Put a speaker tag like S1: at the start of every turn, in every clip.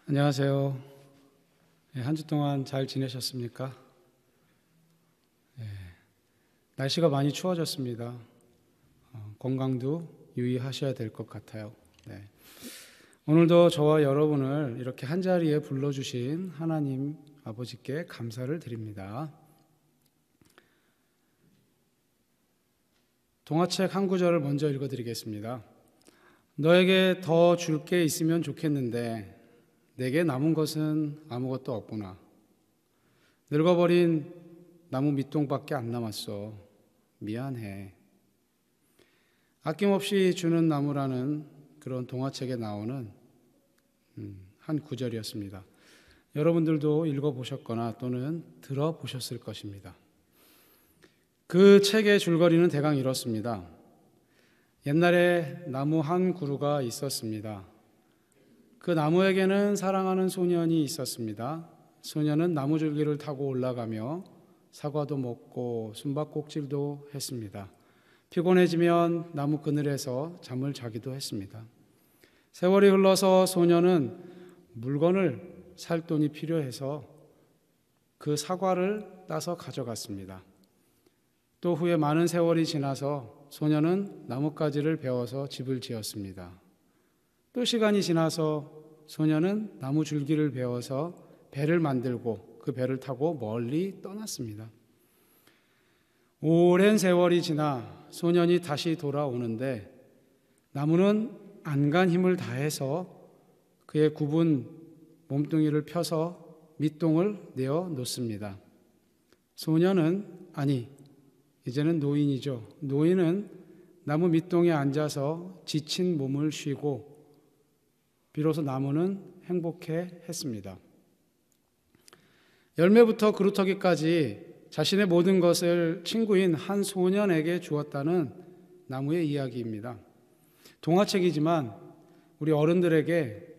S1: 안녕하세요. 한 주 동안 잘 지내셨습니까? 날씨가 많이 추워졌습니다. 건강도 유의하셔야 될 것 같아요. 오늘도 저와 여러분을 이렇게 한자리에 불러주신 하나님 아버지께 감사를 드립니다. 동화책 한 구절을 먼저 읽어드리겠습니다. 너에게 더 줄 게 있으면 좋겠는데 내게 남은 것은 아무것도 없구나. 늙어버린 나무 밑동밖에 안 남았어. 미안해. 아낌없이 주는 나무라는 그런 동화책에 나오는 한 구절이었습니다. 여러분들도 읽어보셨거나 또는 들어보셨을 것입니다. 그 책의 줄거리는 대강 이렇습니다. 옛날에 나무 한 그루가 있었습니다. 그 나무에게는 사랑하는 소년이 있었습니다. 소년은 나무줄기를 타고 올라가며 사과도 먹고 숨바꼭질도 했습니다. 피곤해지면 나무 그늘에서 잠을 자기도 했습니다. 세월이 흘러서 소년은 물건을 살 돈이 필요해서 그 사과를 따서 가져갔습니다. 또 후에 많은 세월이 지나서 소년은 나뭇가지를 베어서 집을 지었습니다. 또 시간이 지나서 소년은 나무 줄기를 베어서 배를 만들고 그 배를 타고 멀리 떠났습니다. 오랜 세월이 지나 소년이 다시 돌아오는데 나무는 안간 힘을 다해서 그의 굽은 몸뚱이를 펴서 밑동을 내어 놓습니다. 소년은 이제는 노인이죠. 노인은 나무 밑동에 앉아서 지친 몸을 쉬고 비로소 나무는 행복해 했습니다. 열매부터 그루터기까지 자신의 모든 것을 친구인 한 소년에게 주었다는 나무의 이야기입니다. 동화책이지만 우리 어른들에게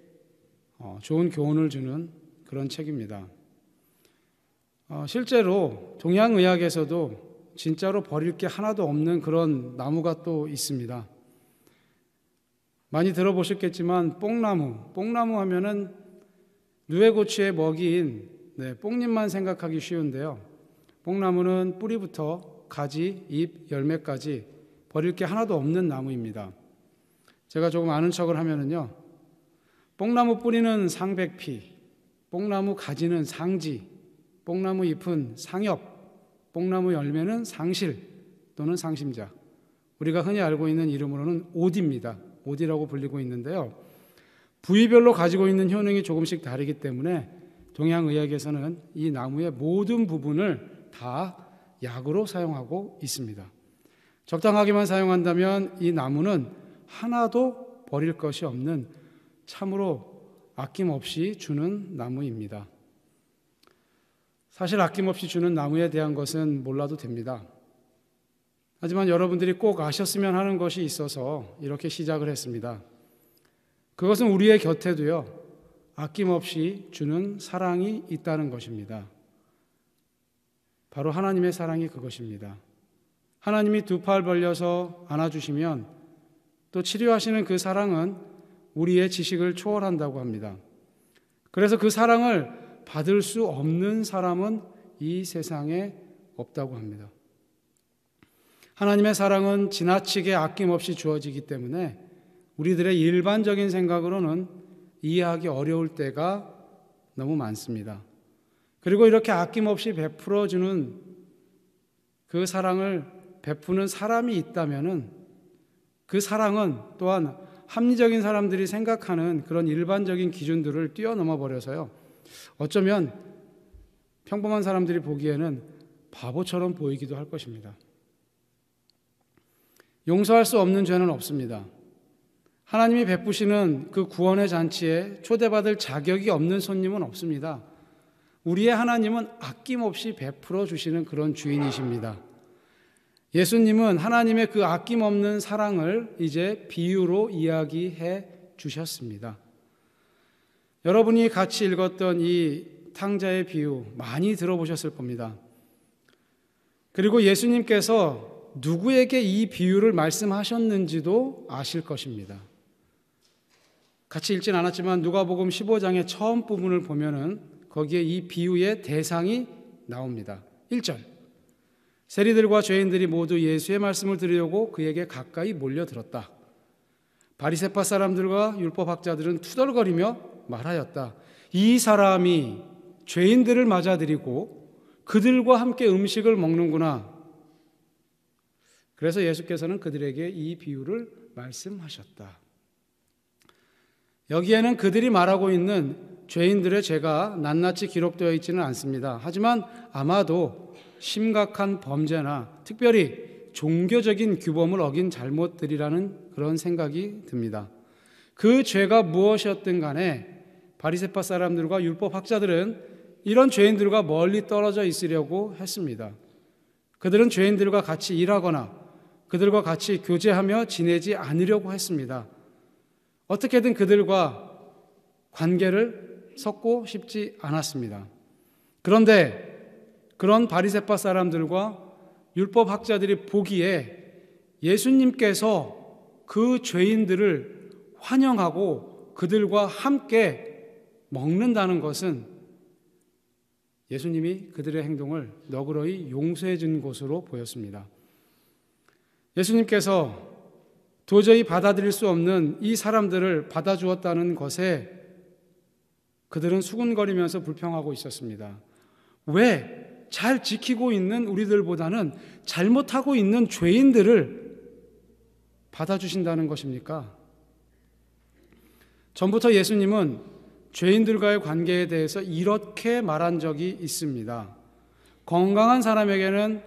S1: 좋은 교훈을 주는 그런 책입니다. 실제로 동양의학에서도 진짜로 버릴 게 하나도 없는 그런 나무가 또 있습니다. 많이 들어보셨겠지만 뽕나무 하면은 누에고추의 먹이인 뽕잎만 생각하기 쉬운데요. 뽕나무는 뿌리부터 가지, 잎, 열매까지 버릴 게 하나도 없는 나무입니다. 제가 조금 아는 척을 하면은요, 뽕나무 뿌리는 상백피, 뽕나무 가지는 상지, 뽕나무 잎은 상엽, 뽕나무 열매는 상실 또는 상심자. 우리가 흔히 알고 있는 이름으로는 오디입니다. 오디라고 불리고 있는데요. 부위별로 가지고 있는 효능이 조금씩 다르기 때문에 동양의학에서는 이 나무의 모든 부분을 다 약으로 사용하고 있습니다. 적당하게만 사용한다면 이 나무는 하나도 버릴 것이 없는 참으로 아낌없이 주는 나무입니다. 사실 아낌없이 주는 나무에 대한 것은 몰라도 됩니다. 하지만 여러분들이 꼭 아셨으면 하는 것이 있어서 이렇게 시작을 했습니다. 그것은 우리의 곁에도요, 아낌없이 주는 사랑이 있다는 것입니다. 바로 하나님의 사랑이 그것입니다. 하나님이 두 팔 벌려서 안아주시면 또 치료하시는 그 사랑은 우리의 지식을 초월한다고 합니다. 그래서 그 사랑을 받을 수 없는 사람은 이 세상에 없다고 합니다. 하나님의 사랑은 지나치게 아낌없이 주어지기 때문에 우리들의 일반적인 생각으로는 이해하기 어려울 때가 너무 많습니다. 그리고 이렇게 아낌없이 베풀어주는 그 사랑을 베푸는 사람이 있다면 그 사랑은 또한 합리적인 사람들이 생각하는 그런 일반적인 기준들을 뛰어넘어 버려서요, 어쩌면 평범한 사람들이 보기에는 바보처럼 보이기도 할 것입니다. 용서할 수 없는 죄는 없습니다. 하나님이 베푸시는 그 구원의 잔치에 초대받을 자격이 없는 손님은 없습니다. 우리의 하나님은 아낌없이 베풀어 주시는 그런 주인이십니다. 예수님은 하나님의 그 아낌없는 사랑을 이제 비유로 이야기해 주셨습니다. 여러분이 같이 읽었던 이 탕자의 비유 많이 들어보셨을 겁니다. 그리고 예수님께서 누구에게 이 비유를 말씀하셨는지도 아실 것입니다. 같이 읽진 않았지만 누가복음 15장의 처음 부분을 보면은 거기에 이 비유의 대상이 나옵니다. 1절. 세리들과 죄인들이 모두 예수의 말씀을 들으려고 그에게 가까이 몰려들었다. 바리새파 사람들과 율법학자들은 투덜거리며 말하였다. 이 사람이 죄인들을 맞아들이고 그들과 함께 음식을 먹는구나. 그래서 예수께서는 그들에게 이 비유를 말씀하셨다. 여기에는 그들이 말하고 있는 죄인들의 죄가 낱낱이 기록되어 있지는 않습니다. 하지만 아마도 심각한 범죄나 특별히 종교적인 규범을 어긴 잘못들이라는 그런 생각이 듭니다. 그 죄가 무엇이었든 간에 바리새파 사람들과 율법학자들은 이런 죄인들과 멀리 떨어져 있으려고 했습니다. 그들은 죄인들과 같이 일하거나 그들과 같이 교제하며 지내지 않으려고 했습니다. 어떻게든 그들과 관계를 섞고 싶지 않았습니다. 그런데 그런 바리새파 사람들과 율법학자들이 보기에 예수님께서 그 죄인들을 환영하고 그들과 함께 먹는다는 것은 예수님이 그들의 행동을 너그러이 용서해 준 것으로 보였습니다. 예수님께서 도저히 받아들일 수 없는 이 사람들을 받아주었다는 것에 그들은 수군거리면서 불평하고 있었습니다. 왜 잘 지키고 있는 우리들보다는 잘못하고 있는 죄인들을 받아주신다는 것입니까? 전부터 예수님은 죄인들과의 관계에 대해서 이렇게 말한 적이 있습니다. 건강한 사람에게는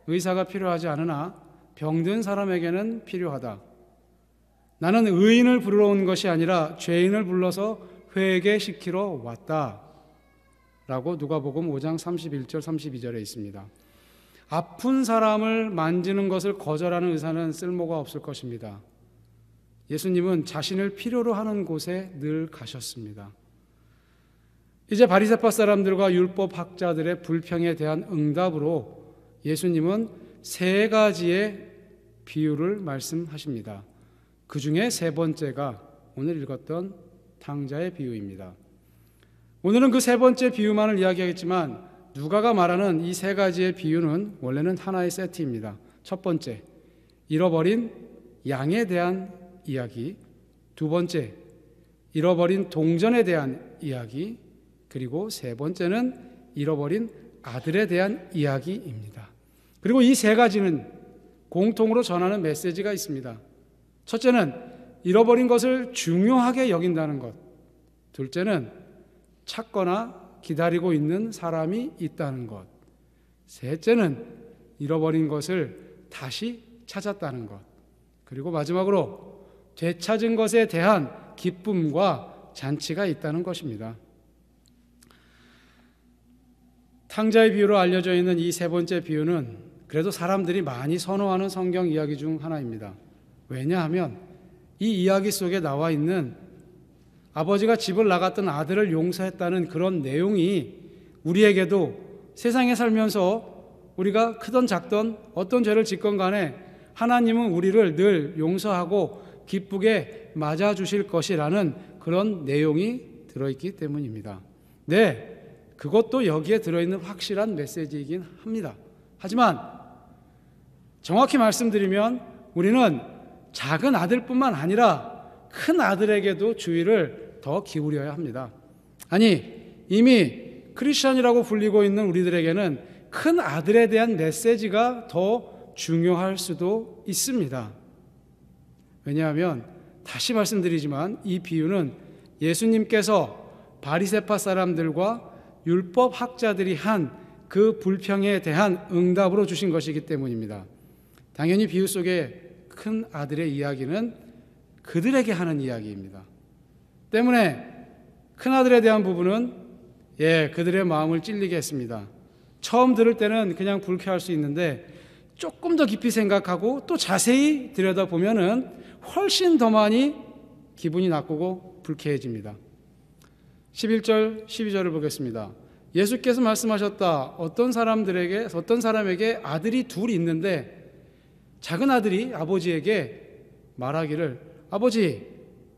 S1: 의사가 필요하지 않으나 병든 사람에게는 필요하다. 나는 의인을 부르러 온 것이 아니라 죄인을 불러서 회개시키러 왔다. 라고 누가복음 5장 31절 32절에 있습니다. 아픈 사람을 만지는 것을 거절하는 의사는 쓸모가 없을 것입니다. 예수님은 자신을 필요로 하는 곳에 늘 가셨습니다. 이제 바리새파 사람들과 율법학자들의 불평에 대한 응답으로 예수님은 세 가지의 비유를 말씀하십니다. 그 중에 세 번째가 오늘 읽었던 탕자의 비유입니다. 오늘은 그 세 번째 비유만을 이야기하겠지만 누가가 말하는 이 세 가지의 비유는 원래는 하나의 세트입니다. 첫 번째, 잃어버린 양에 대한 이야기. 두 번째, 잃어버린 동전에 대한 이야기. 그리고 세 번째는 잃어버린 아들에 대한 이야기입니다. 그리고 이 세 가지는 공통으로 전하는 메시지가 있습니다. 첫째는 잃어버린 것을 중요하게 여긴다는 것. 둘째는 찾거나 기다리고 있는 사람이 있다는 것. 셋째는 잃어버린 것을 다시 찾았다는 것. 그리고 마지막으로 되찾은 것에 대한 기쁨과 잔치가 있다는 것입니다. 탕자의 비유로 알려져 있는 이 세 번째 비유는 그래도 사람들이 많이 선호하는 성경 이야기 중 하나입니다. 왜냐하면 이 이야기 속에 나와 있는 아버지가 집을 나갔던 아들을 용서했다는 그런 내용이 우리에게도 세상에 살면서 우리가 크던 작던 어떤 죄를 짓건 간에 하나님은 우리를 늘 용서하고 기쁘게 맞아주실 것이라는 그런 내용이 들어있기 때문입니다. 네, 그것도 여기에 들어있는 확실한 메시지이긴 합니다. 하지만 정확히 말씀드리면 우리는 작은 아들뿐만 아니라 큰 아들에게도 주의를 더 기울여야 합니다. 아니, 이미 크리스천이라고 불리고 있는 우리들에게는 큰 아들에 대한 메시지가 더 중요할 수도 있습니다. 왜냐하면 다시 말씀드리지만 이 비유는 예수님께서 바리새파 사람들과 율법학자들이 한 그 불평에 대한 응답으로 주신 것이기 때문입니다. 당연히 비유 속에 큰 아들의 이야기는 그들에게 하는 이야기입니다. 때문에 큰아들에 대한 부분은 그들의 마음을 찔리게 했습니다. 처음 들을 때는 그냥 불쾌할 수 있는데 조금 더 깊이 생각하고 또 자세히 들여다보면은 훨씬 더 많이 기분이 나쁘고 불쾌해집니다. 11절, 12절을 보겠습니다. 예수께서 말씀하셨다. 어떤 사람에게 아들이 둘이 있는데 작은 아들이 아버지에게 말하기를 아버지,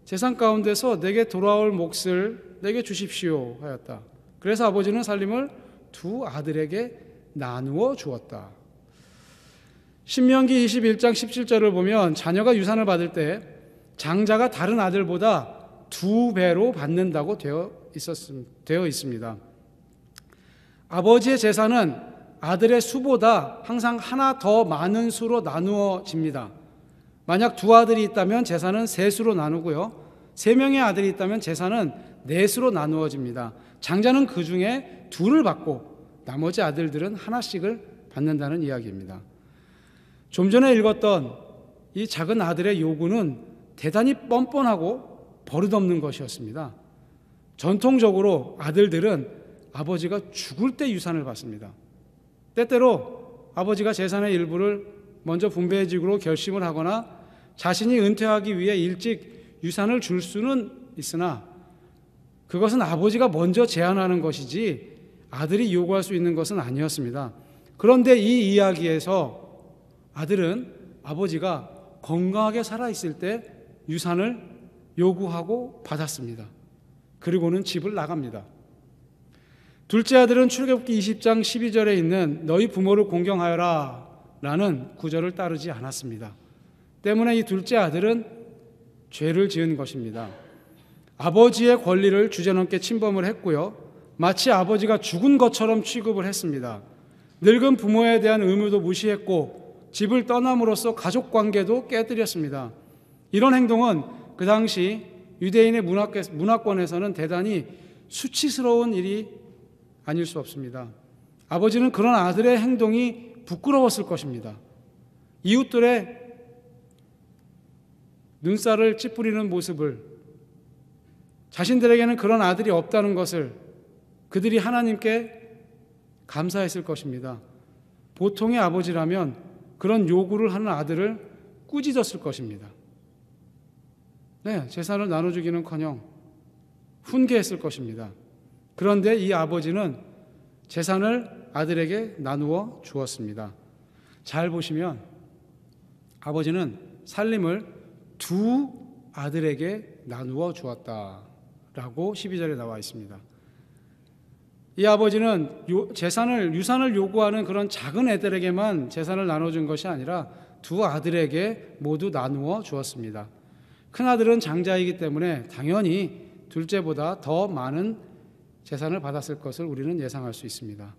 S1: 재산 가운데서 내게 돌아올 몫을 내게 주십시오 하였다. 그래서 아버지는 살림을 두 아들에게 나누어 주었다. 신명기 21장 17절을 보면 자녀가 유산을 받을 때 장자가 다른 아들보다 2배로 받는다고 되어 있습니다. 아버지의 재산은 아들의 수보다 항상 하나 더 많은 수로 나누어집니다. 만약 2아들이 있다면 재산은 3수로 나누고요. 3명의 아들이 있다면 재산은 4수로 나누어집니다. 장자는 그 중에 2를 받고 나머지 아들들은 하나씩을 받는다는 이야기입니다. 좀 전에 읽었던 이 작은 아들의 요구는 대단히 뻔뻔하고 버릇없는 것이었습니다. 전통적으로 아들들은 아버지가 죽을 때 유산을 받습니다. 때때로 아버지가 재산의 일부를 먼저 분배해주기로 결심을 하거나 자신이 은퇴하기 위해 일찍 유산을 줄 수는 있으나 그것은 아버지가 먼저 제안하는 것이지 아들이 요구할 수 있는 것은 아니었습니다. 그런데 이 이야기에서 아들은 아버지가 건강하게 살아있을 때 유산을 요구하고 받았습니다. 그리고는 집을 나갑니다. 둘째 아들은 출애굽기 20장 12절에 있는 너희 부모를 공경하여라 라는 구절을 따르지 않았습니다. 때문에 이 둘째 아들은 죄를 지은 것입니다. 아버지의 권리를 주제넘게 침범을 했고요. 마치 아버지가 죽은 것처럼 취급을 했습니다. 늙은 부모에 대한 의무도 무시했고 집을 떠남으로써 가족관계도 깨뜨렸습니다. 이런 행동은 그 당시 유대인의 문화권에서는 대단히 수치스러운 일이 아닐 수 없습니다. 아버지는 그런 아들의 행동이 부끄러웠을 것입니다. 이웃들의 눈살을 찌푸리는 모습을, 자신들에게는 그런 아들이 없다는 것을 그들이 하나님께 감사했을 것입니다. 보통의 아버지라면 그런 요구를 하는 아들을 꾸짖었을 것입니다. 네, 재산을 나눠주기는커녕 훈계했을 것입니다. 그런데 이 아버지는 재산을 아들에게 나누어 주었습니다. 잘 보시면 아버지는 살림을 2 아들에게 나누어 주었다라고 12절에 나와 있습니다. 이 아버지는 유산을 요구하는 그런 작은 애들에게만 재산을 나눠준 것이 아니라 2 아들에게 모두 나누어 주었습니다. 큰아들은 장자이기 때문에 당연히 둘째보다 더 많은 재산을 받았을 것을 우리는 예상할 수 있습니다.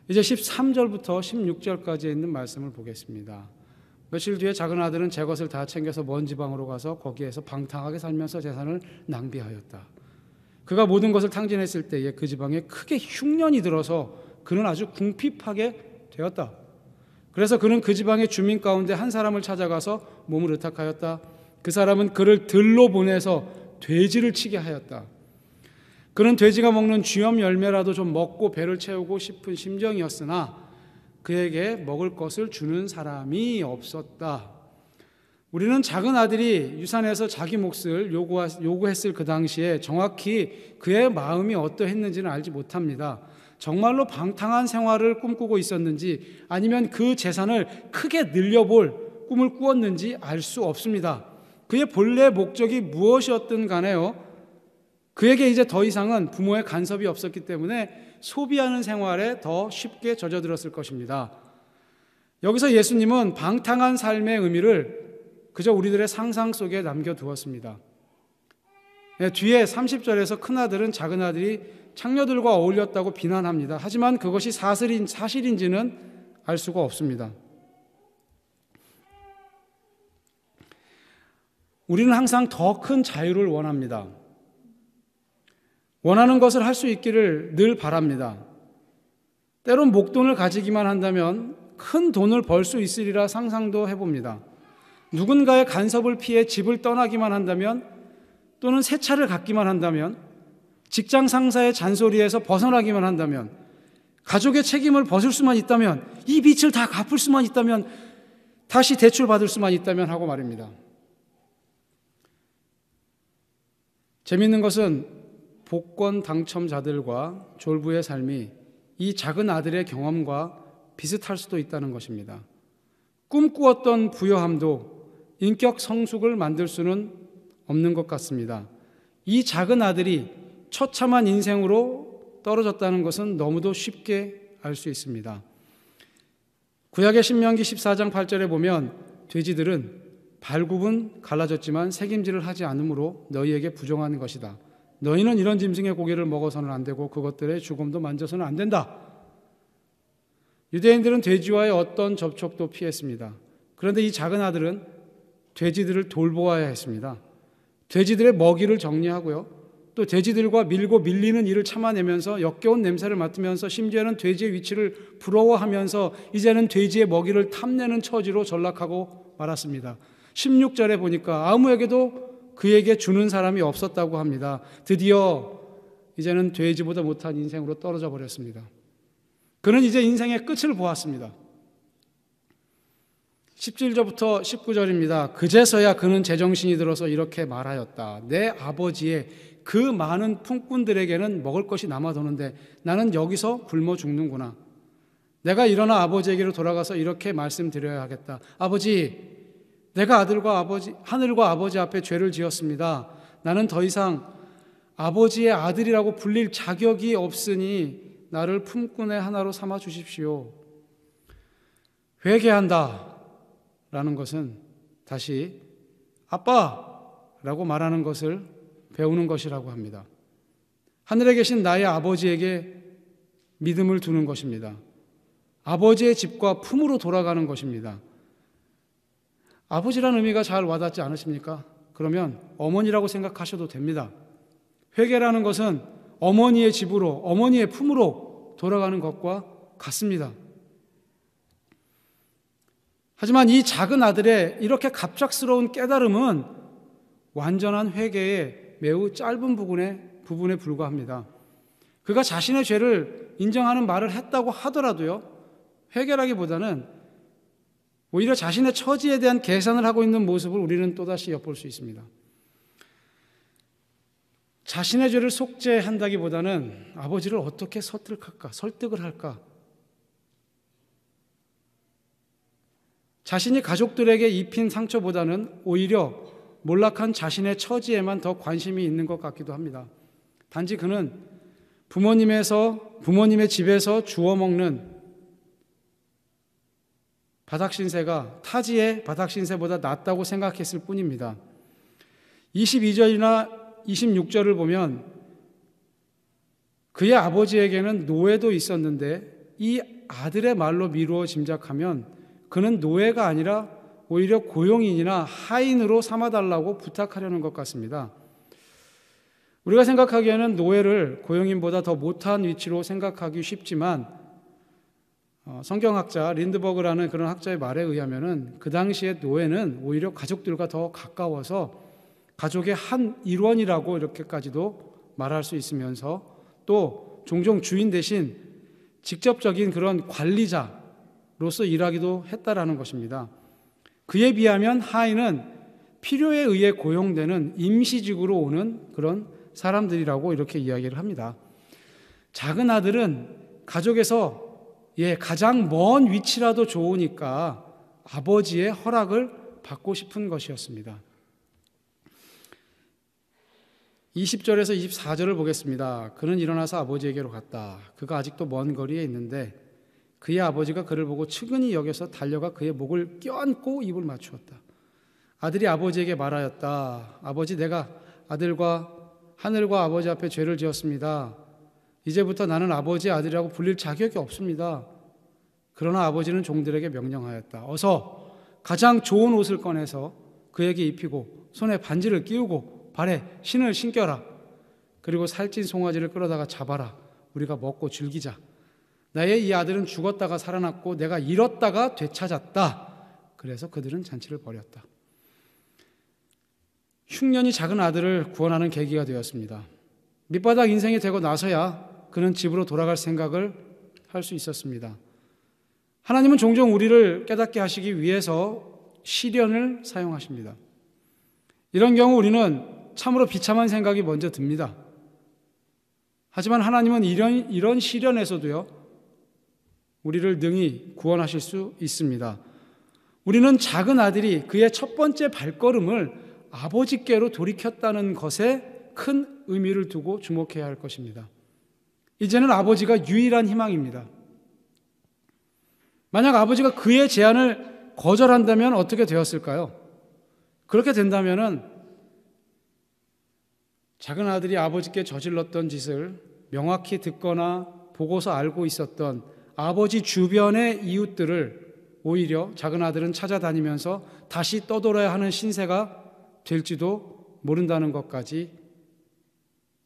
S1: 이제 13절부터 16절까지 있는 말씀을 보겠습니다. 며칠 뒤에 작은 아들은 제 것을 다 챙겨서 먼 지방으로 가서 거기에서 방탕하게 살면서 재산을 낭비하였다. 그가 모든 것을 탕진했을 때에 그 지방에 크게 흉년이 들어서 그는 아주 궁핍하게 되었다. 그래서 그는 그 지방의 주민 가운데 한 사람을 찾아가서 몸을 의탁하였다. 그 사람은 그를 들로 보내서 돼지를 치게 하였다. 그는 돼지가 먹는 쥐염 열매라도 좀 먹고 배를 채우고 싶은 심정이었으나 그에게 먹을 것을 주는 사람이 없었다. 우리는 작은 아들이 유산에서 자기 몫을 요구했을 그 당시에 정확히 그의 마음이 어떠했는지는 알지 못합니다. 정말로 방탕한 생활을 꿈꾸고 있었는지 아니면 그 재산을 크게 늘려볼 꿈을 꾸었는지 알 수 없습니다. 그의 본래 목적이 무엇이었든 간에요, 그에게 이제 더 이상은 부모의 간섭이 없었기 때문에 소비하는 생활에 더 쉽게 젖어들었을 것입니다. 여기서 예수님은 방탕한 삶의 의미를 그저 우리들의 상상 속에 남겨두었습니다. 뒤에 30절에서 큰아들은 작은 아들이 창녀들과 어울렸다고 비난합니다. 하지만 그것이 사실인지는 알 수가 없습니다. 우리는 항상 더 큰 자유를 원합니다. 원하는 것을 할 수 있기를 늘 바랍니다. 때론 목돈을 가지기만 한다면 큰 돈을 벌 수 있으리라 상상도 해봅니다. 누군가의 간섭을 피해 집을 떠나기만 한다면, 또는 새 차를 갖기만 한다면, 직장 상사의 잔소리에서 벗어나기만 한다면, 가족의 책임을 벗을 수만 있다면, 이 빚을 다 갚을 수만 있다면, 다시 대출받을 수만 있다면 하고 말입니다. 재미있는 것은 복권 당첨자들과 졸부의 삶이 이 작은 아들의 경험과 비슷할 수도 있다는 것입니다. 꿈꾸었던 부유함도 인격 성숙을 만들 수는 없는 것 같습니다. 이 작은 아들이 처참한 인생으로 떨어졌다는 것은 너무도 쉽게 알 수 있습니다. 구약의 신명기 14장 8절에 보면 돼지들은 발굽은 갈라졌지만 새김질을 하지 않으므로 너희에게 부정한 것이다. 너희는 이런 짐승의 고기를 먹어서는 안 되고 그것들의 죽음도 만져서는 안 된다. 유대인들은 돼지와의 어떤 접촉도 피했습니다. 그런데 이 작은 아들은 돼지들을 돌보아야 했습니다. 돼지들의 먹이를 정리하고요. 또 돼지들과 밀고 밀리는 일을 참아내면서 역겨운 냄새를 맡으면서 심지어는 돼지의 위치를 부러워하면서 이제는 돼지의 먹이를 탐내는 처지로 전락하고 말았습니다. 16절에 보니까 아무에게도 그에게 주는 사람이 없었다고 합니다. 드디어 이제는 돼지보다 못한 인생으로 떨어져 버렸습니다. 그는 이제 인생의 끝을 보았습니다. 17절부터 19절입니다. 그제서야 그는 제정신이 들어서 이렇게 말하였다. 내 아버지의 그 많은 품꾼들에게는 먹을 것이 남아도는데 나는 여기서 굶어 죽는구나. 내가 일어나 아버지에게로 돌아가서 이렇게 말씀드려야 하겠다. 아버지, 내가 하늘과 아버지 앞에 죄를 지었습니다. 나는 더 이상 아버지의 아들이라고 불릴 자격이 없으니 나를 품꾼의 하나로 삼아 주십시오. 회개한다 라는 것은 다시 아빠라고 말하는 것을 배우는 것이라고 합니다. 하늘에 계신 나의 아버지에게 믿음을 두는 것입니다. 아버지의 집과 품으로 돌아가는 것입니다. 아버지라는 의미가 잘 와닿지 않으십니까? 그러면 어머니라고 생각하셔도 됩니다. 회개라는 것은 어머니의 집으로, 어머니의 품으로 돌아가는 것과 같습니다. 하지만 이 작은 아들의 이렇게 갑작스러운 깨달음은 완전한 회개의 매우 짧은 부분에 불과합니다. 그가 자신의 죄를 인정하는 말을 했다고 하더라도요, 회개라기보다는 오히려 자신의 처지에 대한 계산을 하고 있는 모습을 우리는 또다시 엿볼 수 있습니다. 자신의 죄를 속죄한다기보다는 아버지를 어떻게 설득을 할까? 자신이 가족들에게 입힌 상처보다는 오히려 몰락한 자신의 처지에만 더 관심이 있는 것 같기도 합니다. 단지 그는 부모님의 집에서 주워 먹는 바닥신세가 타지의 바닥신세보다 낫다고 생각했을 뿐입니다. 22절이나 26절을 보면 그의 아버지에게는 노예도 있었는데 이 아들의 말로 미루어 짐작하면 그는 노예가 아니라 오히려 고용인이나 하인으로 삼아달라고 부탁하려는 것 같습니다. 우리가 생각하기에는 노예를 고용인보다 더 못한 위치로 생각하기 쉽지만 성경학자 린드버그라는 그런 학자의 말에 의하면 그 당시에 노예는 오히려 가족들과 더 가까워서 가족의 한 일원이라고 이렇게까지도 말할 수 있으면서 또 종종 주인 대신 직접적인 그런 관리자로서 일하기도 했다라는 것입니다. 그에 비하면 하인은 필요에 의해 고용되는 임시직으로 오는 그런 사람들이라고 이렇게 이야기를 합니다. 작은 아들은 가족에서 가장 먼 위치라도 좋으니까 아버지의 허락을 받고 싶은 것이었습니다. 20절에서 24절을 보겠습니다. 그는 일어나서 아버지에게로 갔다. 그가 아직도 먼 거리에 있는데 그의 아버지가 그를 보고 측은히 여겨서 달려가 그의 목을 껴안고 입을 맞추었다. 아들이 아버지에게 말하였다. 아버지, 내가 하늘과 아버지 앞에 죄를 지었습니다. 이제부터 나는 아버지의 아들이라고 불릴 자격이 없습니다. 그러나 아버지는 종들에게 명령하였다. 어서 가장 좋은 옷을 꺼내서 그에게 입히고 손에 반지를 끼우고 발에 신을 신겨라. 그리고 살찐 송아지를 끌어다가 잡아라. 우리가 먹고 즐기자. 나의 이 아들은 죽었다가 살아났고 내가 잃었다가 되찾았다. 그래서 그들은 잔치를 벌였다. 흉년이 작은 아들을 구원하는 계기가 되었습니다. 밑바닥 인생이 되고 나서야 그는 집으로 돌아갈 생각을 할 수 있었습니다. 하나님은 종종 우리를 깨닫게 하시기 위해서 시련을 사용하십니다. 이런 경우 우리는 참으로 비참한 생각이 먼저 듭니다. 하지만 하나님은 이런 시련에서도요, 우리를 능히 구원하실 수 있습니다. 우리는 작은 아들이 그의 첫 번째 발걸음을 아버지께로 돌이켰다는 것에 큰 의미를 두고 주목해야 할 것입니다. 이제는 아버지가 유일한 희망입니다. 만약 아버지가 그의 제안을 거절한다면 어떻게 되었을까요? 그렇게 된다면 작은 아들이 아버지께 저질렀던 짓을 명확히 듣거나 보고서 알고 있었던 아버지 주변의 이웃들을 오히려 작은 아들은 찾아다니면서 다시 떠돌아야 하는 신세가 될지도 모른다는 것까지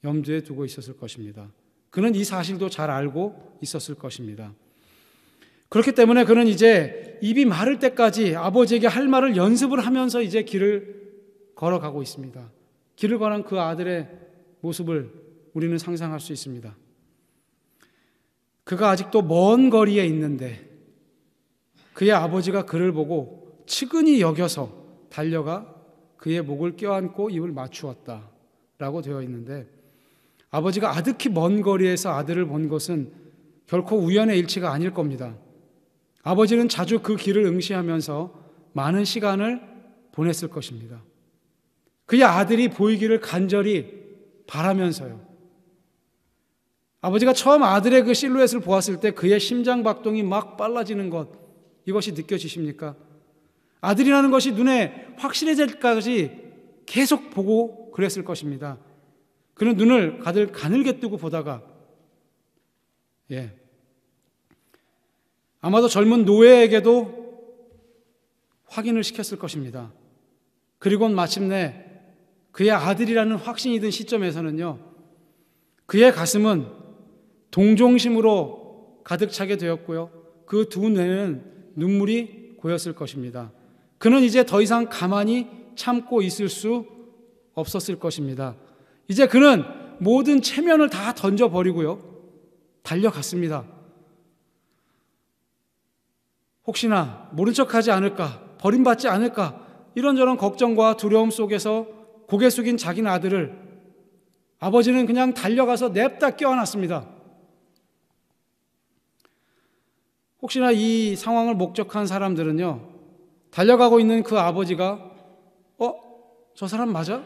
S1: 염두에 두고 있었을 것입니다. 그는 이 사실도 잘 알고 있었을 것입니다. 그렇기 때문에 그는 이제 입이 마를 때까지 아버지에게 할 말을 연습을 하면서 이제 길을 걸어가고 있습니다. 길을 걸은 그 아들의 모습을 우리는 상상할 수 있습니다. 그가 아직도 먼 거리에 있는데 그의 아버지가 그를 보고 측은히 여겨서 달려가 그의 목을 껴안고 입을 맞추었다 라고 되어 있는데, 아버지가 아득히 먼 거리에서 아들을 본 것은 결코 우연의 일치가 아닐 겁니다. 아버지는 자주 그 길을 응시하면서 많은 시간을 보냈을 것입니다. 그의 아들이 보이기를 간절히 바라면서요. 아버지가 처음 아들의 그 실루엣을 보았을 때 그의 심장 박동이 막 빨라지는 것, 이것이 느껴지십니까? 아들이라는 것이 눈에 확실해질 때까지 계속 보고 그랬을 것입니다. 그는 눈을 가늘게 뜨고 보다가 아마도 젊은 노예에게도 확인을 시켰을 것입니다. 그리고 마침내 그의 아들이라는 확신이 든 시점에서는요, 그의 가슴은 동정심으로 가득 차게 되었고요, 그 두 눈에는 눈물이 고였을 것입니다. 그는 이제 더 이상 가만히 참고 있을 수 없었을 것입니다. 이제 그는 모든 체면을 다 던져버리고요, 달려갔습니다. 혹시나 모른 척하지 않을까, 버림받지 않을까, 이런저런 걱정과 두려움 속에서 고개 숙인 자기는 아들을 아버지는 그냥 달려가서 냅다 껴안았습니다. 혹시나 이 상황을 목격한 사람들은요, 달려가고 있는 그 아버지가 저 사람 맞아?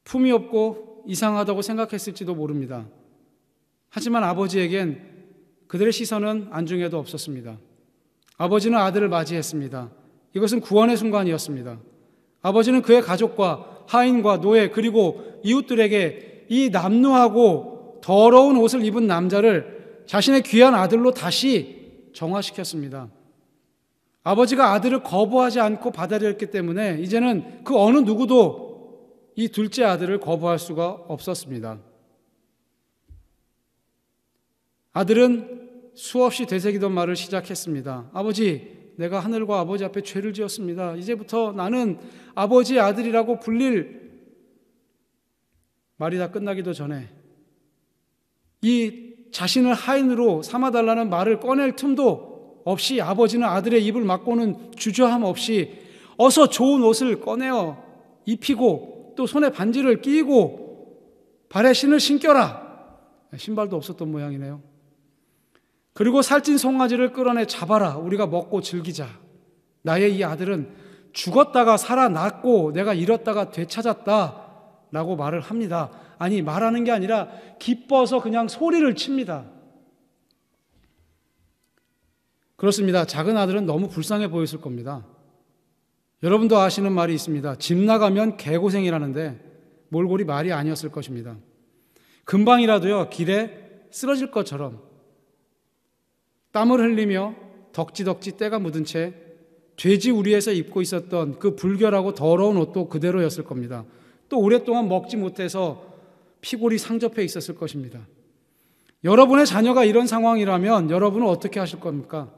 S1: 품이 없고 이상하다고 생각했을지도 모릅니다. 하지만 아버지에겐 그들의 시선은 안중에도 없었습니다. 아버지는 아들을 맞이했습니다. 이것은 구원의 순간이었습니다. 아버지는 그의 가족과 하인과 노예 그리고 이웃들에게 이 남루하고 더러운 옷을 입은 남자를 자신의 귀한 아들로 다시 정화시켰습니다. 아버지가 아들을 거부하지 않고 받아들였기 때문에 이제는 그 어느 누구도 이 둘째 아들을 거부할 수가 없었습니다. 아들은 수없이 되새기던 말을 시작했습니다. 아버지, 내가 하늘과 아버지 앞에 죄를 지었습니다. 이제부터 나는 아버지의 아들이라고 불릴, 말이 다 끝나기도 전에 이 자신을 하인으로 삼아달라는 말을 꺼낼 틈도 없이 아버지는 아들의 입을 막고는 주저함 없이 어서 좋은 옷을 꺼내어 입히고 또 손에 반지를 끼고 발에 신을 신겨라. 신발도 없었던 모양이네요. 그리고 살찐 송아지를 끌어내 잡아라. 우리가 먹고 즐기자. 나의 이 아들은 죽었다가 살아났고 내가 잃었다가 되찾았다 라고 말을 합니다. 아니, 말하는 게 아니라 기뻐서 그냥 소리를 칩니다. 그렇습니다. 작은 아들은 너무 불쌍해 보였을 겁니다. 여러분도 아시는 말이 있습니다. 집 나가면 개고생이라는데 몰골이 말이 아니었을 것입니다. 금방이라도요, 길에 쓰러질 것처럼 땀을 흘리며 덕지덕지 때가 묻은 채 돼지 우리에서 입고 있었던 그 불결하고 더러운 옷도 그대로였을 겁니다. 또 오랫동안 먹지 못해서 피골이 상접해 있었을 것입니다. 여러분의 자녀가 이런 상황이라면 여러분은 어떻게 하실 겁니까?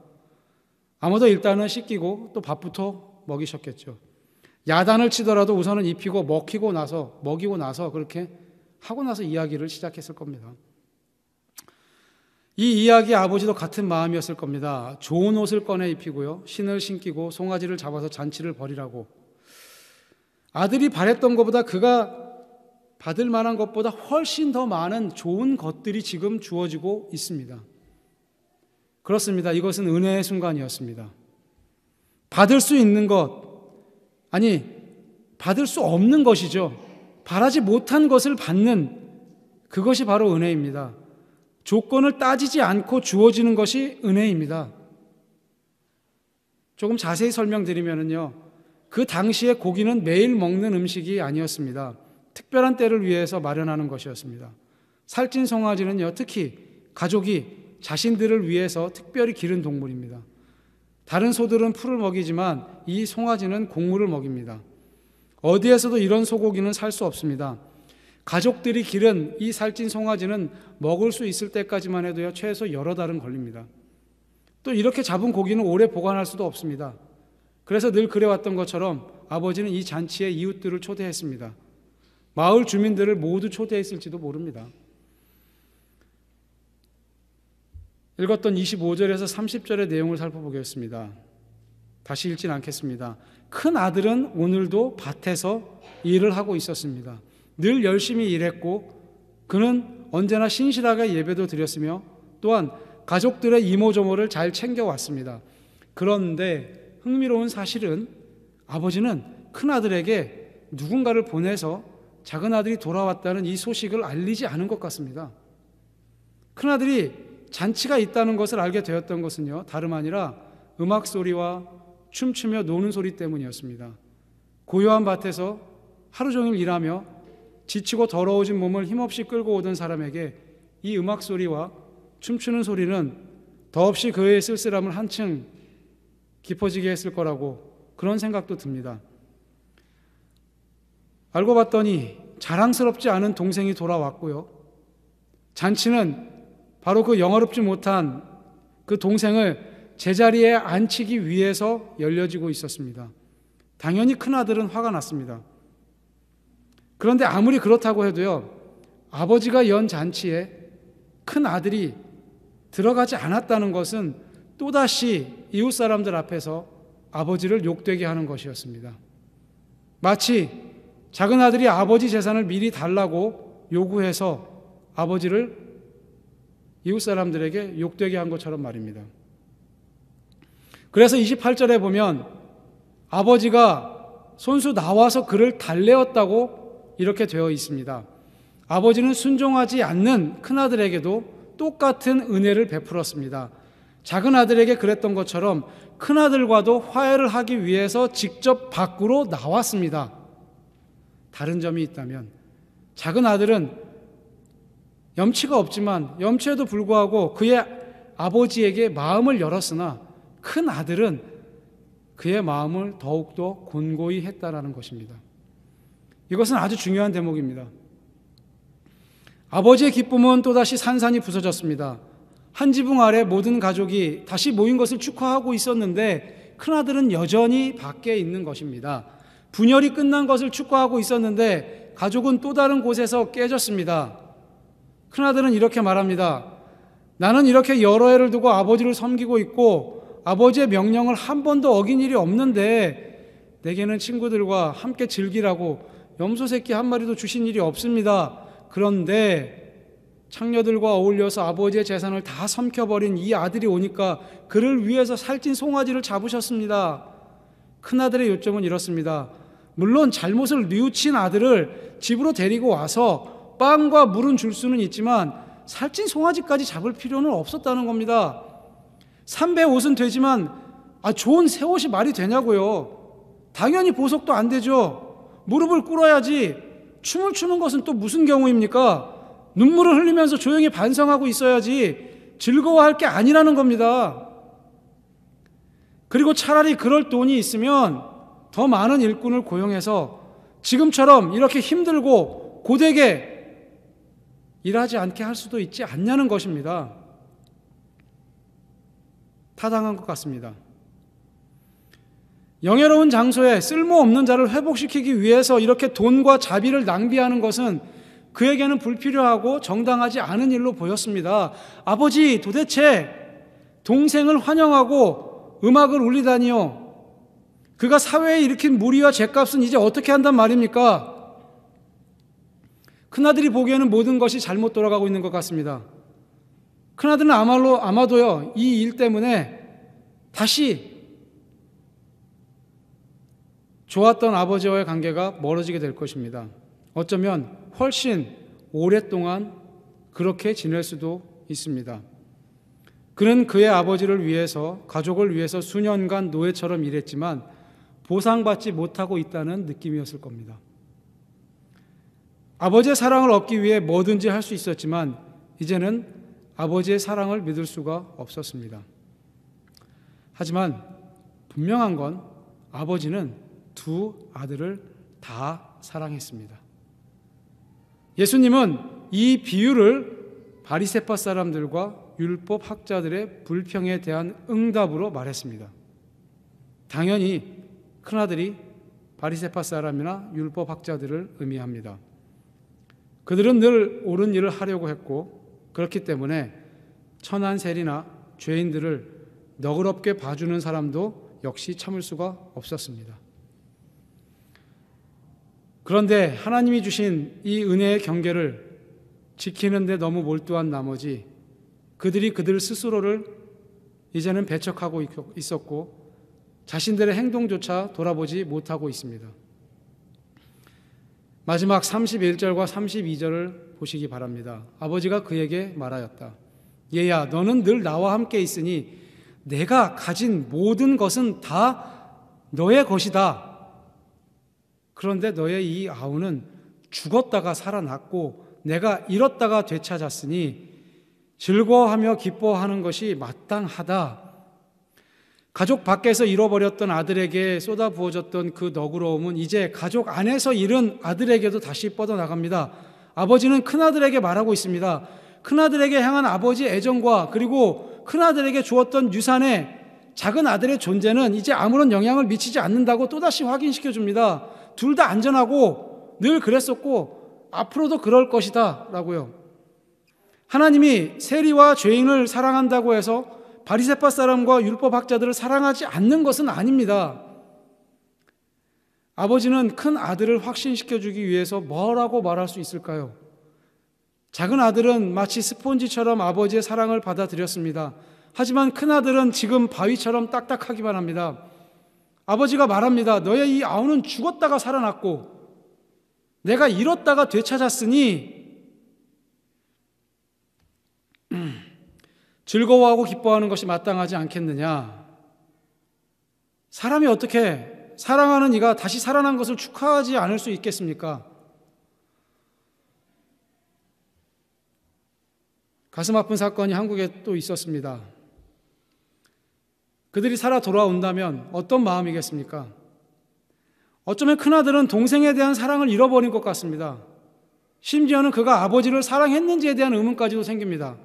S1: 아마도 일단은 씻기고 또 밥부터 먹이셨겠죠. 야단을 치더라도 우선은 입히고 먹이고 나서 그렇게 하고 나서 이야기를 시작했을 겁니다. 이 이야기의 아버지도 같은 마음이었을 겁니다. 좋은 옷을 꺼내 입히고요, 신을 신기고 송아지를 잡아서 잔치를 벌이라고. 아들이 바랬던 것보다 그가 받을 만한 것보다 훨씬 더 많은 좋은 것들이 지금 주어지고 있습니다. 그렇습니다. 이것은 은혜의 순간이었습니다. 받을 수 있는 것, 아니 받을 수 없는 것이죠. 바라지 못한 것을 받는 그것이 바로 은혜입니다. 조건을 따지지 않고 주어지는 것이 은혜입니다. 조금 자세히 설명드리면요, 그 당시에 고기는 매일 먹는 음식이 아니었습니다. 특별한 때를 위해서 마련하는 것이었습니다. 살찐 송아지는요, 특히 가족이 자신들을 위해서 특별히 기른 동물입니다. 다른 소들은 풀을 먹이지만 이 송아지는 곡물을 먹입니다. 어디에서도 이런 소고기는 살 수 없습니다. 가족들이 기른 이 살찐 송아지는 먹을 수 있을 때까지만 해도요, 최소 여러 달은 걸립니다. 또 이렇게 잡은 고기는 오래 보관할 수도 없습니다. 그래서 늘 그래왔던 것처럼 아버지는 이 잔치에 이웃들을 초대했습니다. 마을 주민들을 모두 초대했을지도 모릅니다. 읽었던 25절에서 30절의 내용을 살펴보겠습니다. 다시 읽진 않겠습니다. 큰 아들은 오늘도 밭에서 일을 하고 있었습니다. 늘 열심히 일했고 그는 언제나 신실하게 예배도 드렸으며 또한 가족들의 이모저모를 잘 챙겨왔습니다. 그런데 흥미로운 사실은 아버지는 큰아들에게 누군가를 보내서 작은아들이 돌아왔다는 이 소식을 알리지 않은 것 같습니다. 큰아들이 잔치가 있다는 것을 알게 되었던 것은요, 다름 아니라 음악 소리와 춤추며 노는 소리 때문이었습니다. 고요한 밭에서 하루 종일 일하며 지치고 더러워진 몸을 힘없이 끌고 오던 사람에게 이 음악 소리와 춤추는 소리는 더없이 그의 쓸쓸함을 한층 깊어지게 했을 거라고 그런 생각도 듭니다. 알고 봤더니 자랑스럽지 않은 동생이 돌아왔고요, 잔치는 바로 그 영화롭지 못한 그 동생을 제자리에 앉히기 위해서 열려지고 있었습니다. 당연히 큰아들은 화가 났습니다. 그런데 아무리 그렇다고 해도요, 아버지가 연 잔치에 큰아들이 들어가지 않았다는 것은 또다시 이웃 사람들 앞에서 아버지를 욕되게 하는 것이었습니다. 마치 작은아들이 아버지 재산을 미리 달라고 요구해서 아버지를 이웃 사람들에게 욕되게 한 것처럼 말입니다. 그래서 28절에 보면 아버지가 손수 나와서 그를 달래었다고 이렇게 되어 있습니다. 아버지는 순종하지 않는 큰아들에게도 똑같은 은혜를 베풀었습니다. 작은아들에게 그랬던 것처럼 큰아들과도 화해를 하기 위해서 직접 밖으로 나왔습니다. 다른 점이 있다면 작은아들은 염치가 없지만 염치에도 불구하고 그의 아버지에게 마음을 열었으나 큰 아들은 그의 마음을 더욱더 곤고히 했다라는 것입니다. 이것은 아주 중요한 대목입니다. 아버지의 기쁨은 또다시 산산이 부서졌습니다. 한 지붕 아래 모든 가족이 다시 모인 것을 축하하고 있었는데 큰아들은 여전히 밖에 있는 것입니다. 분열이 끝난 것을 축하하고 있었는데 가족은 또 다른 곳에서 깨졌습니다. 큰아들은 이렇게 말합니다. 나는 이렇게 여러 해를 두고 아버지를 섬기고 있고 아버지의 명령을 한 번도 어긴 일이 없는데 내게는 친구들과 함께 즐기라고 염소 새끼 한 마리도 주신 일이 없습니다. 그런데 창녀들과 어울려서 아버지의 재산을 다 삼켜버린 이 아들이 오니까 그를 위해서 살찐 송아지를 잡으셨습니다. 큰아들의 요점은 이렇습니다. 물론 잘못을 뉘우친 아들을 집으로 데리고 와서 빵과 물은 줄 수는 있지만 살찐 송아지까지 잡을 필요는 없었다는 겁니다. 삼배 옷은 되지만 좋은 새 옷이 말이 되냐고요. 당연히 보석도 안 되죠. 무릎을 꿇어야지. 춤을 추는 것은 또 무슨 경우입니까? 눈물을 흘리면서 조용히 반성하고 있어야지 즐거워할 게 아니라는 겁니다. 그리고 차라리 그럴 돈이 있으면 더 많은 일꾼을 고용해서 지금처럼 이렇게 힘들고 고되게 일하지 않게 할 수도 있지 않냐는 것입니다. 타당한 것 같습니다. 영예로운 장소에 쓸모없는 자를 회복시키기 위해서 이렇게 돈과 자비를 낭비하는 것은 그에게는 불필요하고 정당하지 않은 일로 보였습니다. 아버지, 도대체 동생을 환영하고 음악을 울리다니요. 그가 사회에 일으킨 무리와 죄값은 이제 어떻게 한단 말입니까? 큰아들이 보기에는 모든 것이 잘못 돌아가고 있는 것 같습니다. 큰아들은 아마도요, 이 일 때문에 다시 좋았던 아버지와의 관계가 멀어지게 될 것입니다. 어쩌면 훨씬 오랫동안 그렇게 지낼 수도 있습니다. 그는 그의 아버지를 위해서, 가족을 위해서 수년간 노예처럼 일했지만 보상받지 못하고 있다는 느낌이었을 겁니다. 아버지의 사랑을 얻기 위해 뭐든지 할 수 있었지만 이제는 아버지의 사랑을 믿을 수가 없었습니다. 하지만 분명한 건 아버지는 두 아들을 다 사랑했습니다. 예수님은 이 비유를 바리새파 사람들과 율법 학자들의 불평에 대한 응답으로 말했습니다. 당연히 큰아들이 바리새파 사람이나 율법 학자들을 의미합니다. 그들은 늘 옳은 일을 하려고 했고 그렇기 때문에 천한 세리나 죄인들을 너그럽게 봐주는 사람도 역시 참을 수가 없었습니다. 그런데 하나님이 주신 이 은혜의 경계를 지키는 데 너무 몰두한 나머지 그들이 그들 스스로를 이제는 배척하고 있었고 자신들의 행동조차 돌아보지 못하고 있습니다. 마지막 31절과 32절을 보시기 바랍니다. 아버지가 그에게 말하였다. 얘야, 너는 늘 나와 함께 있으니 내가 가진 모든 것은 다 너의 것이다. 그런데 너의 이 아우는 죽었다가 살아났고 내가 잃었다가 되찾았으니 즐거워하며 기뻐하는 것이 마땅하다. 가족 밖에서 잃어버렸던 아들에게 쏟아부어졌던 그 너그러움은 이제 가족 안에서 잃은 아들에게도 다시 뻗어나갑니다. 아버지는 큰아들에게 말하고 있습니다. 큰아들에게 향한 아버지의 애정과 그리고 큰아들에게 주었던 유산에 작은 아들의 존재는 이제 아무런 영향을 미치지 않는다고 또다시 확인시켜 줍니다. 둘 다 안전하고 늘 그랬었고 앞으로도 그럴 것이다 라고요. 하나님이 세리와 죄인을 사랑한다고 해서 바리새파 사람과 율법 학자들을 사랑하지 않는 것은 아닙니다. 아버지는 큰 아들을 확신시켜주기 위해서 뭐라고 말할 수 있을까요? 작은 아들은 마치 스폰지처럼 아버지의 사랑을 받아들였습니다. 하지만 큰 아들은 지금 바위처럼 딱딱하기만 합니다. 아버지가 말합니다. 너의 이 아우는 죽었다가 살아났고 내가 잃었다가 되찾았으니 즐거워하고 기뻐하는 것이 마땅하지 않겠느냐. 사람이 어떻게 사랑하는 이가 다시 살아난 것을 축하하지 않을 수 있겠습니까? 가슴 아픈 사건이 한국에 또 있었습니다. 그들이 살아 돌아온다면 어떤 마음이겠습니까? 어쩌면 큰아들은 동생에 대한 사랑을 잃어버린 것 같습니다. 심지어는 그가 아버지를 사랑했는지에 대한 의문까지도 생깁니다.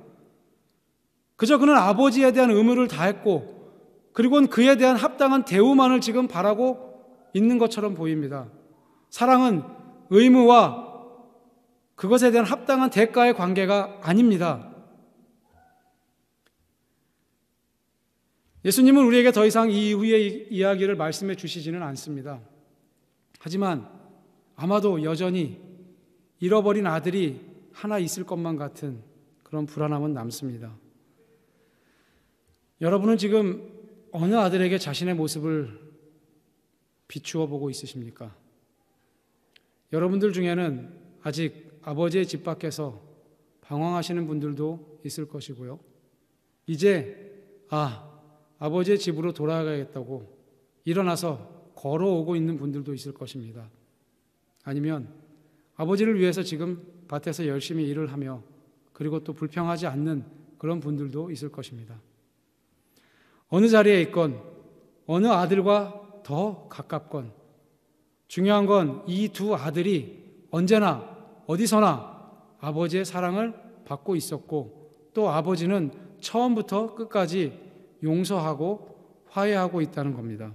S1: 그저 그는 아버지에 대한 의무를 다했고 그리고는 그에 대한 합당한 대우만을 지금 바라고 있는 것처럼 보입니다. 사랑은 의무와 그것에 대한 합당한 대가의 관계가 아닙니다. 예수님은 우리에게 더 이상 이 이후의 이야기를 말씀해 주시지는 않습니다. 하지만 아마도 여전히 잃어버린 아들이 하나 있을 것만 같은 그런 불안함은 남습니다. 여러분은 지금 어느 아들에게 자신의 모습을 비추어 보고 있으십니까? 여러분들 중에는 아직 아버지의 집 밖에서 방황하시는 분들도 있을 것이고요. 이제 아버지의 집으로 돌아가야겠다고 일어나서 걸어오고 있는 분들도 있을 것입니다. 아니면 아버지를 위해서 지금 밭에서 열심히 일을 하며 그리고 또 불평하지 않는 그런 분들도 있을 것입니다. 어느 자리에 있건 어느 아들과 더 가깝건 중요한 건 이 두 아들이 언제나 어디서나 아버지의 사랑을 받고 있었고 또 아버지는 처음부터 끝까지 용서하고 화해하고 있다는 겁니다.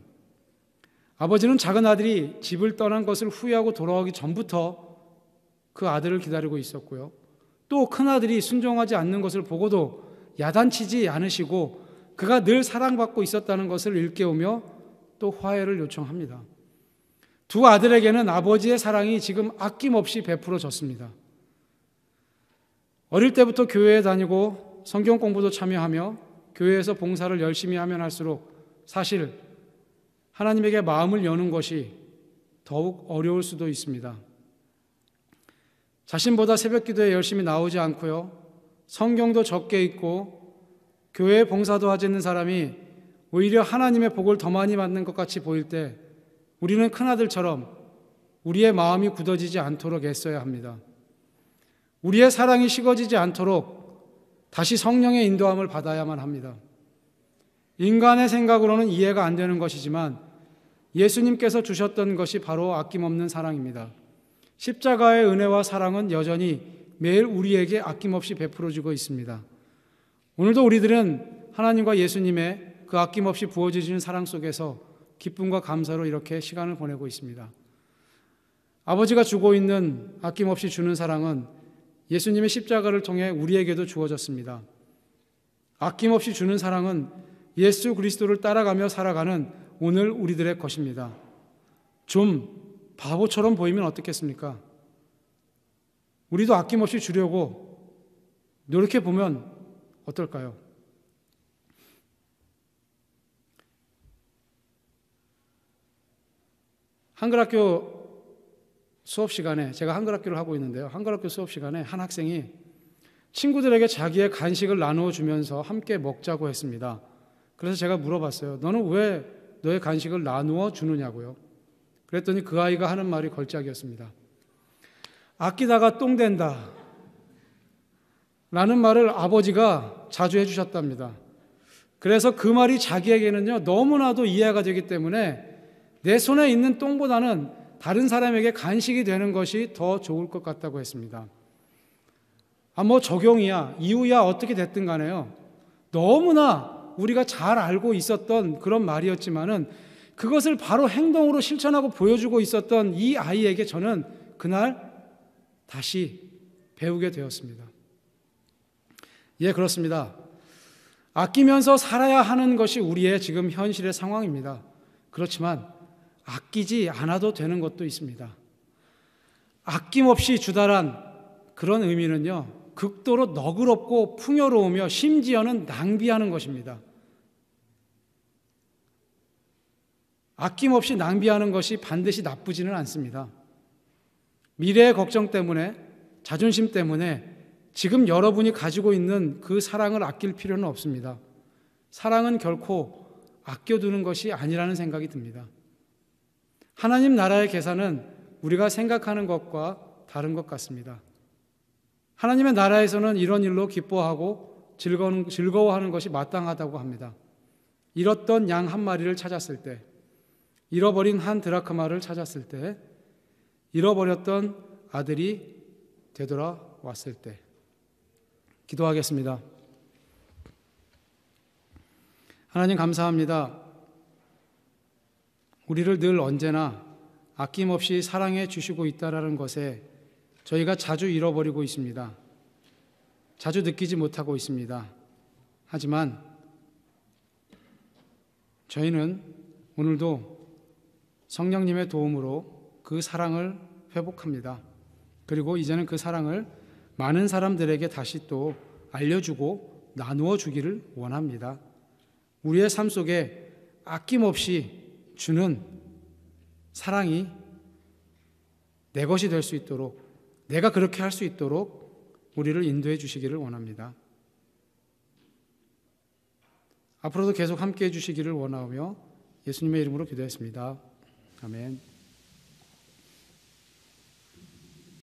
S1: 아버지는 작은 아들이 집을 떠난 것을 후회하고 돌아오기 전부터 그 아들을 기다리고 있었고요. 또 큰아들이 순종하지 않는 것을 보고도 야단치지 않으시고 그가 늘 사랑받고 있었다는 것을 일깨우며 또 화해를 요청합니다. 두 아들에게는 아버지의 사랑이 지금 아낌없이 베풀어졌습니다. 어릴 때부터 교회에 다니고 성경 공부도 참여하며 교회에서 봉사를 열심히 하면 할수록 사실 하나님에게 마음을 여는 것이 더욱 어려울 수도 있습니다. 자신보다 새벽 기도에 열심히 나오지 않고요, 성경도 적게 읽고 교회 봉사도 하지 않는 사람이 오히려 하나님의 복을 더 많이 받는 것 같이 보일 때 우리는 큰아들처럼 우리의 마음이 굳어지지 않도록 애써야 합니다. 우리의 사랑이 식어지지 않도록 다시 성령의 인도함을 받아야만 합니다. 인간의 생각으로는 이해가 안 되는 것이지만 예수님께서 주셨던 것이 바로 아낌없는 사랑입니다. 십자가의 은혜와 사랑은 여전히 매일 우리에게 아낌없이 베풀어지고 있습니다. 오늘도 우리들은 하나님과 예수님의 그 아낌없이 부어주시는 사랑 속에서 기쁨과 감사로 이렇게 시간을 보내고 있습니다. 아버지가 주고 있는 아낌없이 주는 사랑은 예수님의 십자가를 통해 우리에게도 주어졌습니다. 아낌없이 주는 사랑은 예수 그리스도를 따라가며 살아가는 오늘 우리들의 것입니다. 좀 바보처럼 보이면 어떻겠습니까? 우리도 아낌없이 주려고 노력해 보면 어떨까요? 한글학교 수업 시간에, 제가 한글학교를 하고 있는데요, 한글학교 수업 시간에 한 학생이 친구들에게 자기의 간식을 나누어 주면서 함께 먹자고 했습니다. 그래서 제가 물어봤어요. 너는 왜 너의 간식을 나누어 주느냐고요. 그랬더니 그 아이가 하는 말이 걸작이었습니다. 아끼다가 똥 된다 라는 말을 아버지가 자주 해주셨답니다. 그래서 그 말이 자기에게는요, 너무나도 이해가 되기 때문에 내 손에 있는 똥보다는 다른 사람에게 간식이 되는 것이 더 좋을 것 같다고 했습니다. 뭐 적용이야, 이유야, 어떻게 됐든 간에요, 너무나 우리가 잘 알고 있었던 그런 말이었지만은 그것을 바로 행동으로 실천하고 보여주고 있었던 이 아이에게 저는 그날 다시 배우게 되었습니다. 예, 그렇습니다. 아끼면서 살아야 하는 것이 우리의 지금 현실의 상황입니다. 그렇지만 아끼지 않아도 되는 것도 있습니다. 아낌없이 주다란 그런 의미는요, 극도로 너그럽고 풍요로우며 심지어는 낭비하는 것입니다. 아낌없이 낭비하는 것이 반드시 나쁘지는 않습니다. 미래의 걱정 때문에, 자존심 때문에 지금 여러분이 가지고 있는 그 사랑을 아낄 필요는 없습니다. 사랑은 결코 아껴두는 것이 아니라는 생각이 듭니다. 하나님 나라의 계산은 우리가 생각하는 것과 다른 것 같습니다. 하나님의 나라에서는 이런 일로 기뻐하고 즐거워하는 것이 마땅하다고 합니다. 잃었던 양 한 마리를 찾았을 때, 잃어버린 한 드라크마를 찾았을 때, 잃어버렸던 아들이 되돌아왔을 때. 기도하겠습니다. 하나님 감사합니다. 우리를 늘 언제나 아낌없이 사랑해 주시고 있다는 것에 저희가 자주 잃어버리고 있습니다. 자주 느끼지 못하고 있습니다. 하지만 저희는 오늘도 성령님의 도움으로 그 사랑을 회복합니다. 그리고 이제는 그 사랑을 많은 사람들에게 다시 또 알려주고 나누어 주기를 원합니다. 우리의 삶 속에 아낌없이 주는 사랑이 내 것이 될 수 있도록, 내가 그렇게 할 수 있도록 우리를 인도해 주시기를 원합니다. 앞으로도 계속 함께해 주시기를 원하며 예수님의 이름으로 기도했습니다. 아멘.